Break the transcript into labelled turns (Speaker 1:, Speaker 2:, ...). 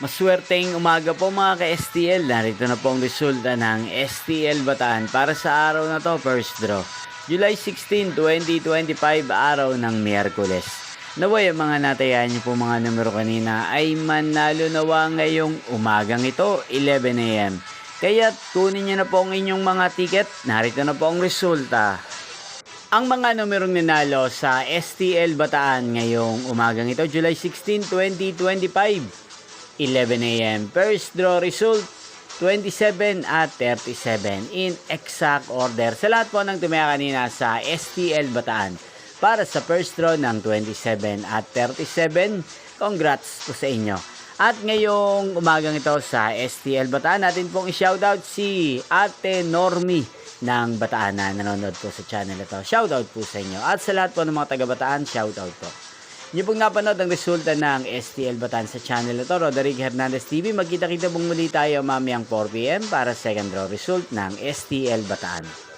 Speaker 1: Maswerteng umaga po mga ka-STL. Narito na po ang resulta ng STL Bataan para sa araw na to, first draw. July 16, 2025, araw ng Miyerkules. Naway ang mga natayan niyo po mga numero kanina ay manalo nawa ngayong umagang ito, 11 AM. Kaya kunin niyo na po ang inyong mga ticket. Narito na po ang resulta. Ang mga numerong nanalo sa STL Bataan ngayong umagang ito, July 16, 2025. 11 AM. First draw result, 27 at 37 in exact order. Sa lahat po ng tumaya kanina sa STL Bataan para sa first draw ng 27 at 37, congrats po sa inyo. At ngayong umagang ito sa STL Bataan, natin pong i-shoutout si Ate Normie ng Bataan na nanonood po sa channel ito. Shoutout po sa inyo. At sa lahat po ng mga taga Bataan, shoutout po. Niyo pong napanood ang resulta ng STL Bataan sa channel ito, Roderick Hernandez TV. Magkita-kita pong muli tayo mamayang 4 PM para second draw result ng STL Bataan.